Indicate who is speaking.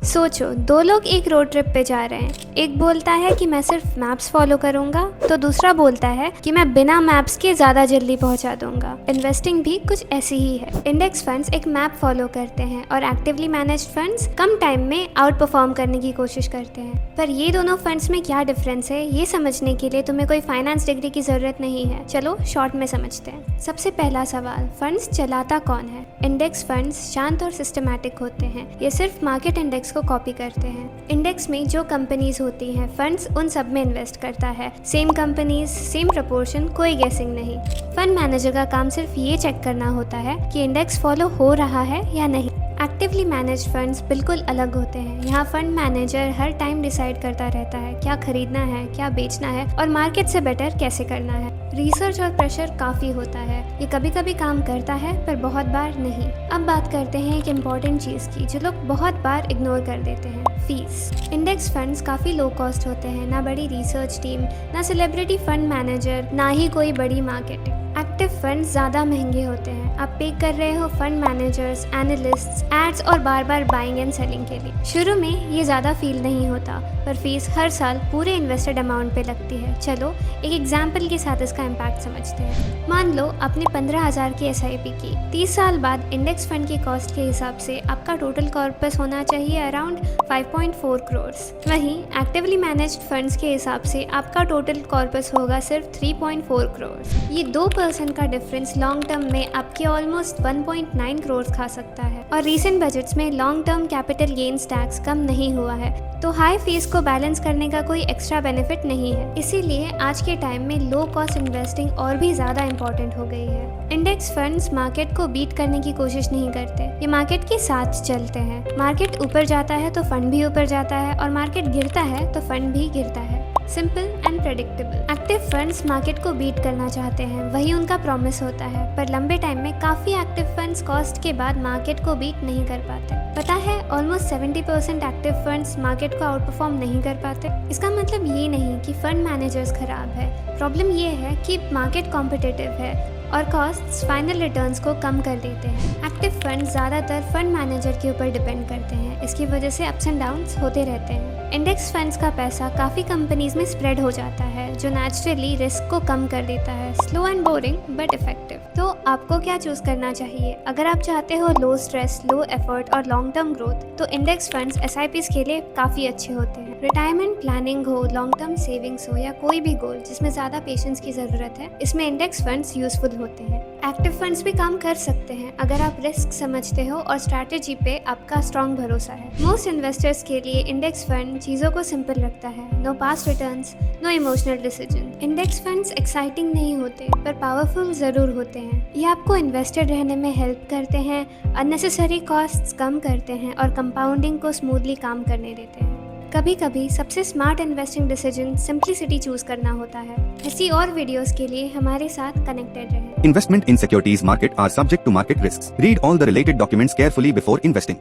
Speaker 1: सोचो, दो लोग एक रोड ट्रिप पे जा रहे हैं। एक बोलता है कि मैं सिर्फ मैप्स फॉलो करूंगा, तो दूसरा बोलता है कि मैं बिना मैप्स के ज़्यादा जल्दी पहुंचा दूंगा। इन्वेस्टिंग भी कुछ ऐसी ही है। इंडेक्स फंड्स एक मैप फॉलो करते हैं और एक्टिवली मैनेज्ड फंड्स कम टाइम में आउट परफॉर्म करने की कोशिश करते हैं। पर ये दोनों फंड्स में क्या डिफरेंस है, ये समझने के लिए तुम्हें कोई फाइनेंस डिग्री की ज़रूरत नहीं है। चलो शॉर्ट में समझते हैं। सबसे पहला सवाल, फंड्स चलाता कौन है? इंडेक्स फंड्स शांत और सिस्टमैटिक होते हैं। ये सिर्फ मार्केट इंडेक्स को कॉपी करते हैं। इंडेक्स में जो कंपनीज होती हैं, फंड्स उन सब में इन्वेस्ट करता है। सेम कंपनीज, सेम प्रपोर्शन, कोई गेसिंग नहीं। फंड मैनेजर का काम सिर्फ ये चेक करना होता है कि इंडेक्स फॉलो हो रहा है या नहीं। एक्टिवली मैनेज्ड फंड्स बिल्कुल अलग होते हैं। यहाँ फंड मैनेजर हर टाइम डिसाइड करता रहता है क्या खरीदना है, क्या बेचना है और मार्केट से बेटर कैसे करना है। रिसर्च और प्रेशर काफ़ी होता है। ये कभी कभी काम करता है पर बहुत बार नहीं। अब बात करते हैं एक इम्पॉर्टेंट चीज़ की जो लोग बहुत बार इग्नोर कर देते हैं, फीस। इंडेक्स फंड्स काफ़ी लो कॉस्ट होते हैं। ना बड़ी रिसर्च टीम, ना सेलिब्रिटी फंड मैनेजर, ना ही कोई बड़ी मार्केटिंग। एक्टिव फंड्स ज़्यादा महंगे होते हैं। आप पे कर रहे हो फंड मैनेजर्स, एनालिस्ट्स, एड्स और बार बार बाइंग एंड सेलिंग के लिए। शुरू में ये ज़्यादा फील नहीं होता, पर फीस हर साल पूरे इन्वेस्टेड अमाउंट पे लगती है। चलो एक एग्जाम्पल के साथ इसका इम्पैक्ट समझते हैं। मान लो आपने 15,000 की SIP की। 30 साल बाद इंडेक्स फंड की कॉस्ट के हिसाब से आपका टोटल कॉर्पस होना चाहिए अराउंड 5.4 करोड़। वहीं एक्टिवली मैनेज्ड फंड्स के हिसाब से आपका टोटल कॉर्पस होगा सिर्फ 3.4 करोड़। ये 2% का डिफरेंस लॉन्ग टर्म में आपके ऑलमोस्ट 1.9 करोड़ खा सकता है। और रीसेंट बजट्स में long term capital gains tax कम नहीं हुआ है, तो हाई फीस को बैलेंस करने का कोई एक्स्ट्रा बेनिफिट नहीं है। इसीलिए आज के टाइम में लो कॉस्ट इन्वेस्टिंग और भी ज़्यादा इंपॉर्टेंट हो गई है। इंडेक्स फंड्स मार्केट को बीट करने की कोशिश नहीं करते, ये मार्केट के साथ चलते हैं। मार्केट ऊपर जाता है तो फंड भी ऊपर जाता है, और मार्केट गिरता है तो फंड भी गिरता है। Simple and predictable. Active funds market को बीट करना चाहते हैं, वही उनका प्रॉमिस होता है। पर लंबे टाइम में काफ़ी एक्टिव फंड्स कॉस्ट के बाद मार्केट को बीट नहीं कर पाते। पता है, ऑलमोस्ट 70% एक्टिव फंड्स मार्केट को आउट परफॉर्म नहीं कर पाते। इसका मतलब ये नहीं कि फंड मैनेजर्स खराब है। प्रॉब्लम ये है कि मार्केट कॉम्पिटिटिव है और कॉस्ट्स फाइनल रिटर्न्स को कम कर देते हैं। एक्टिव फंड्स ज़्यादातर फंड मैनेजर के ऊपर डिपेंड करते हैं। इसकी वजह से अप्स एंड डाउन्स होते रहते हैं। इंडेक्स फंड्स का पैसा काफ़ी कंपनीज में स्प्रेड हो जाता है, जो नेचुरली रिस्क को कम कर देता है। Slow and boring but effective. तो आपको क्या चूज़ करना चाहिए? अगर आप चाहते हो लो स्ट्रेस, लो एफर्ट और लॉन्ग टर्म ग्रोथ, तो इंडेक्स फंड्स SIPs के लिए काफ़ी अच्छे होते हैं। रिटायरमेंट प्लानिंग हो, लॉन्ग टर्म सेविंग्स हो या कोई भी गोल जिसमें ज़्यादा पेशेंस की ज़रूरत है, इसमें इंडेक्स फंड्स यूजफुल होते हैं। एक्टिव फंड्स भी काम कर सकते हैं अगर आप रिस्क समझते हो और स्ट्रैटेजी पे आपका स्ट्रॉन्ग भरोसा है। मोस्ट इन्वेस्टर्स के लिए इंडेक्स फंड चीज़ों को सिंपल रखता है। No past returns, no emotional decision. Index funds exciting नहीं होते पर पावरफुल ज़रूर होते हैं। ये आपको इन्वेस्टेड रहने में हेल्प करते हैं, अननेसेसरी कॉस्ट्स कम करते हैं और कंपाउंडिंग को स्मूथली काम करने देते हैं। कभी कभी सबसे smart investing decision simplicity choose करना होता है। ऐसी और वीडियोस के लिए हमारे साथ कनेक्टेड रहें।
Speaker 2: Investment in securities market are subject to market risks. Read all the related documents carefully before investing.